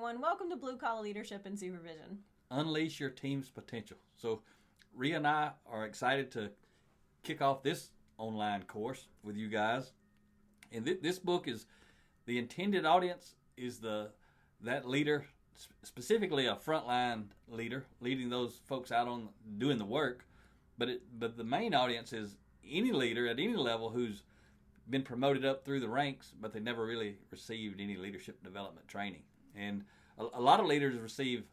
everyone. Welcome to Blue Collar Leadership and Supervision. Unleash your team's potential. So, Rhea and I are excited to kick off this online course with you guys. And this book is, the intended audience is that leader, specifically a frontline leader, leading those folks out on doing the work. But the main audience is any leader at any level who's been promoted up through the ranks, but they never really received any leadership development training. And a lot of leaders receive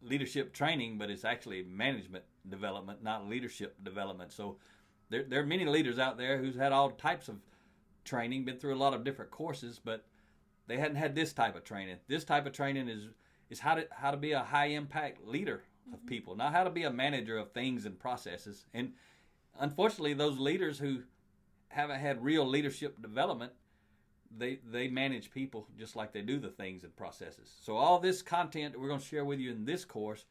leadership training, but it's actually management development, not leadership development. So there are many leaders out there who's had all types of training, been through a lot of different courses, but they hadn't had this type of training. This type of training is how to be a high impact leader of people, not how to be a manager of things and processes. And unfortunately, those leaders who haven't had real leadership development, they manage people just like they do the things and processes. So all this content that we're going to share with you in this course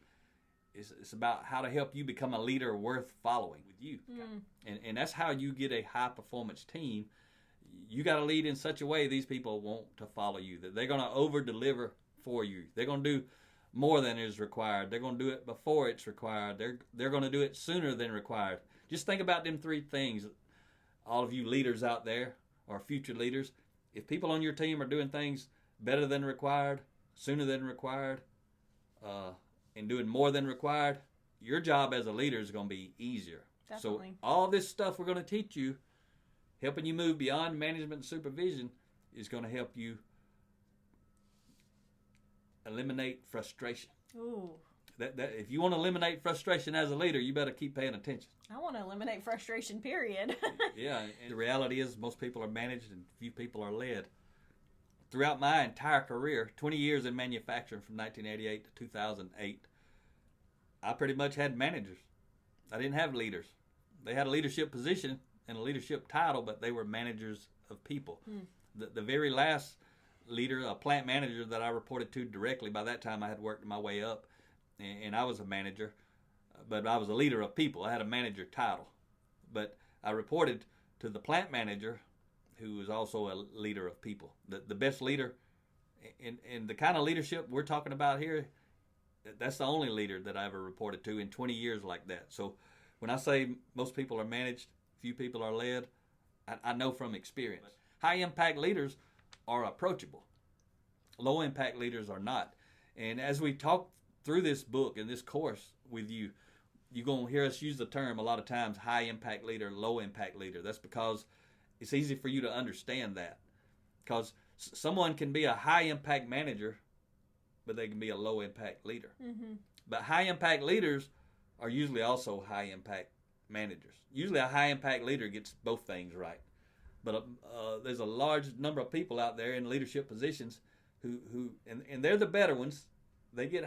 is about how to help you become a leader worth following with you. And that's how you get a high performance team. You got to lead in such a way these people want to follow you, that they're going to over deliver for you. They're going to do more than is required. They're going to do it before it's required. They're going to do it sooner than required. Just think about them three things. All of you leaders out there, or future leaders, if people on your team are doing things better than required, sooner than required, and doing more than required, your job as a leader is going to be easier. Definitely. So all this stuff we're going to teach you, helping you move beyond management and supervision, is going to help you eliminate frustration. Ooh. That if you want to eliminate frustration as a leader, you better keep paying attention. I want to eliminate frustration, period. Yeah, and the reality is most people are managed and few people are led. Throughout my entire career, 20 years in manufacturing from 1988 to 2008, I pretty much had managers. I didn't have leaders. They had a leadership position and a leadership title, but they were managers of people. The very last leader, a plant manager that I reported to directly, by that time I had worked my way up, and I was a manager, but I was a leader of people. I had a manager title, but I reported to the plant manager, who was also a leader of people. The best leader, and the kind of leadership we're talking about here, that's the only leader that I ever reported to in 20 years like that. So when I say most people are managed, few people are led, I know from experience. High impact leaders are approachable. Low impact leaders are not. And as we talk through this book and this course with you, you're going to hear us use the term a lot of times, high impact leader, low impact leader. That's because it's easy for you to understand that. Because someone can be a high impact manager, but they can be a low impact leader. But high impact leaders are usually also high impact managers. Usually a high impact leader gets both things right. But there's a large number of people out there in leadership positions who and they're the better ones. They're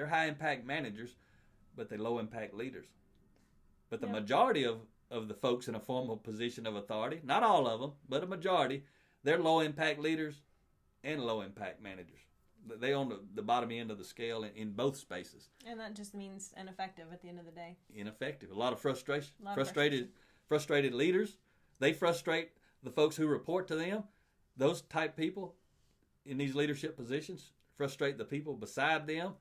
high impact managers, but they're low impact leaders. But the majority of the folks in a formal position of authority, not all of them, but a majority, they're low impact leaders and low impact managers. They on the bottom end of the scale in both spaces. And that just means ineffective at the end of the day. Ineffective. A lot of frustration. Frustrated leaders. They frustrate the folks who report to them. Those type people in these leadership positions frustrate the people beside them,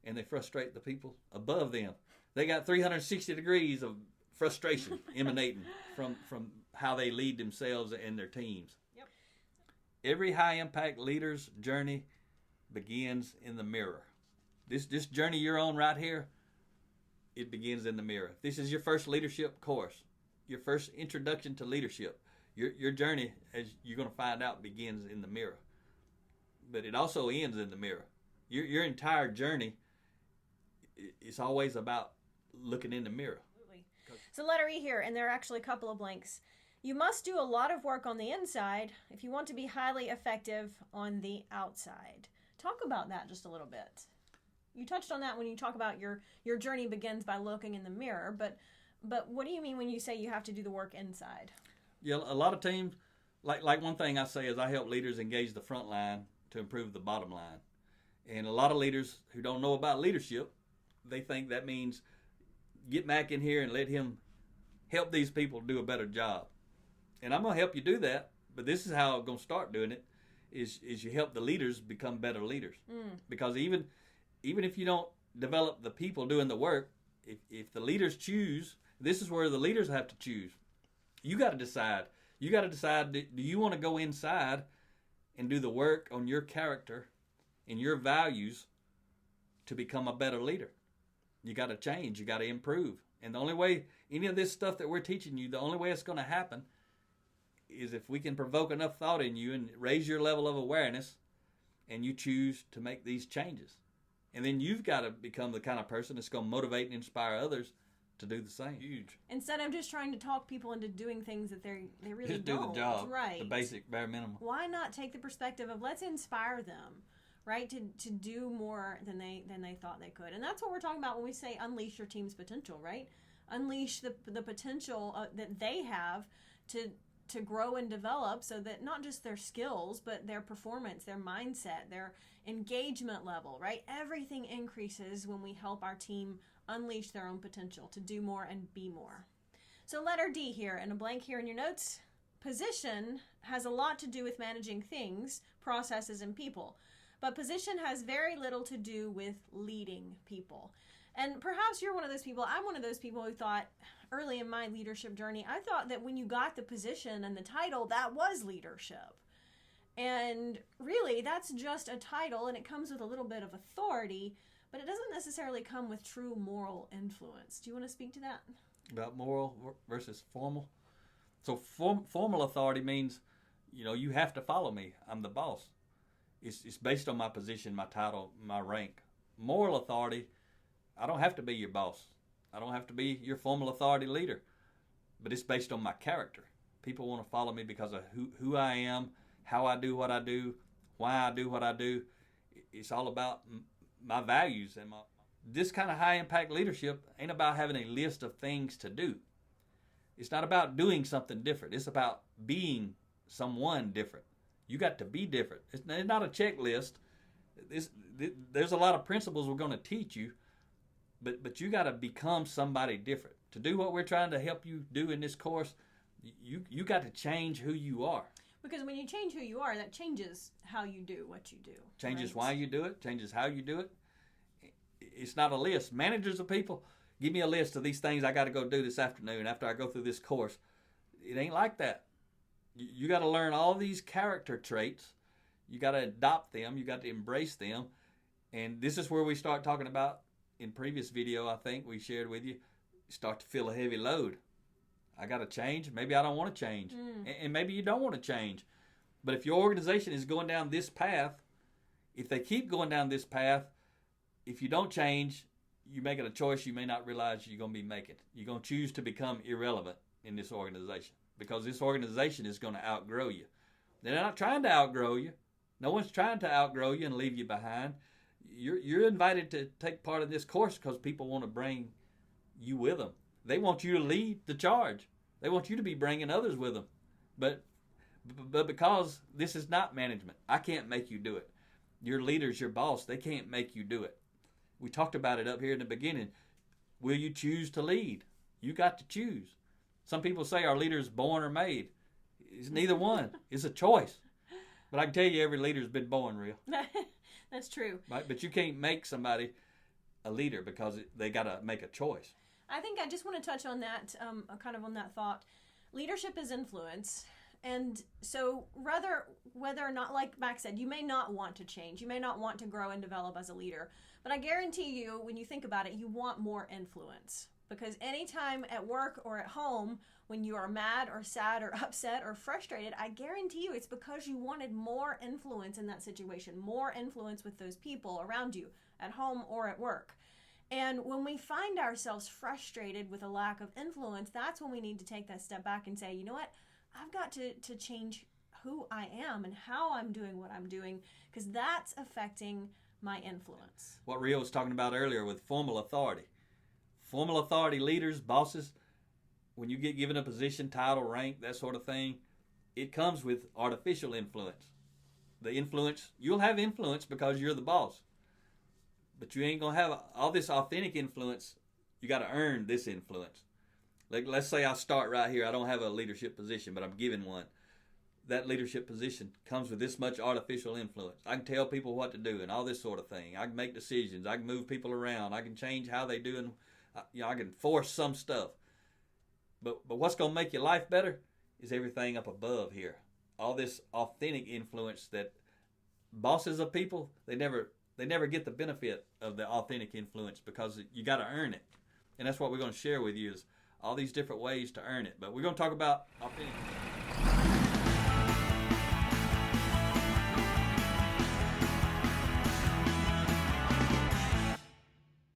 and they frustrate the people above them. They got 360 degrees of frustration emanating from how they lead themselves and their teams. Yep. Every high impact leader's journey begins in the mirror. This journey you're on right here, it begins in the mirror. This is your first leadership course, your first introduction to leadership. Your journey, as you're going to find out, begins in the mirror. But it also ends in the mirror. Your entire journey is always about looking in the mirror. Absolutely. So letter E here, and there are actually a couple of blanks. You must do a lot of work on the inside if you want to be highly effective on the outside. Talk about that just a little bit. You touched on that when you talk about your journey begins by looking in the mirror, but what do you mean when you say you have to do the work inside? Yeah, a lot of teams, like one thing I say is I help leaders engage the front line to improve the bottom line. And a lot of leaders who don't know about leadership, they think that means get Mac in here and let him help these people do a better job. And I'm going to help you do that, but this is how I'm going to start doing it. is you help the leaders become better leaders. Because even if you don't develop the people doing the work, if the leaders choose, this is where the leaders have to choose. You got to decide. You got to decide, do you want to go inside and do the work on your character and your values to become a better leader? You got to change. You got to improve. And the only way, any of this stuff that we're teaching you, the only way it's going to happen is if we can provoke enough thought in you and raise your level of awareness and you choose to make these changes. And then you've got to become the kind of person that's going to motivate and inspire others to do the same. Huge. Instead of just trying to talk people into doing things that they really just don't. Do the job. Right. The basic bare minimum. Why not take the perspective of let's inspire them, right? To do more than they thought they could. And that's what we're talking about when we say unleash your team's potential, right? Unleash the potential that they have to grow and develop, so that not just their skills, but their performance, their mindset, their engagement level, right? Everything increases when we help our team unleash their own potential to do more and be more. So letter D here, and a blank here in your notes. Position has a lot to do with managing things, processes, and people. But position has very little to do with leading people. And perhaps you're one of those people. I'm one of those people who thought early in my leadership journey, I thought that when you got the position and the title, that was leadership. And really, that's just a title, and it comes with a little bit of authority, but it doesn't necessarily come with true moral influence. Do you want to speak to that? About moral versus formal? So formal authority means, you have to follow me. I'm the boss. It's based on my position, my title, my rank. Moral authority, I don't have to be your boss. I don't have to be your formal authority leader. But it's based on my character. People want to follow me because of who I am, how I do what I do, why I do what I do. It's all about my values. And this kind of high-impact leadership ain't about having a list of things to do. It's not about doing something different. It's about being someone different. You got to be different. It's not a checklist. There's a lot of principles we're going to teach you, but you got to become somebody different. To do what we're trying to help you do in this course, you got to change who you are. Because when you change who you are, that changes how you do what you do. Changes right? Why you do it, changes how you do it. It's not a list. Managers of people, give me a list of these things I got to go do this afternoon after I go through this course. It ain't like that. You got to learn all these character traits. You got to adopt them. You got to embrace them. And this is where we start talking about, in previous video, I think we shared with you, start to feel a heavy load. I got to change. Maybe I don't want to change. And maybe you don't want to change. But if your organization is going down this path, if they keep going down this path, if you don't change, you're making a choice you may not realize you're going to be making. You're going to choose to become irrelevant in this organization because this organization is going to outgrow you. They're not trying to outgrow you. No one's trying to outgrow you and leave you behind. You're invited to take part in this course because people want to bring you with them. They want you to lead the charge. They want you to be bringing others with them. But because this is not management, I can't make you do it. Your leader's your boss. They can't make you do it. We talked about it up here in the beginning. Will you choose to lead? You got to choose. Some people say our leader's born or made. It's neither one. It's a choice. But I can tell you every leader's been born real. That's true. Right? But you can't make somebody a leader because they got to make a choice. I think I just want to touch on that, kind of on that thought. Leadership is influence. And so whether or not, like Max said, you may not want to change. You may not want to grow and develop as a leader. But I guarantee you, when you think about it, you want more influence. Because anytime at work or at home, when you are mad or sad or upset or frustrated, I guarantee you it's because you wanted more influence in that situation, more influence with those people around you, at home or at work. And when we find ourselves frustrated with a lack of influence, that's when we need to take that step back and say, you know what, I've got to change who I am and how I'm doing what I'm doing, because that's affecting my influence. What Rio was talking about earlier with formal authority. Formal authority leaders, bosses, when you get given a position, title, rank, that sort of thing, it comes with artificial influence. The influence, you'll have influence because you're the boss. But you ain't going to have all this authentic influence. You got to earn this influence. Like, let's say I start right here. I don't have a leadership position, but I'm given one. that leadership position comes with this much artificial influence. I can tell people what to do and all this sort of thing. I can make decisions. I can move people around. I can change how they do, and I can force some stuff. But what's going to make your life better is everything up above here. All this authentic influence that bosses of people, they never get the benefit of the authentic influence because you got to earn it. And that's what we're going to share with you is all these different ways to earn it. But we're going to talk about authentic.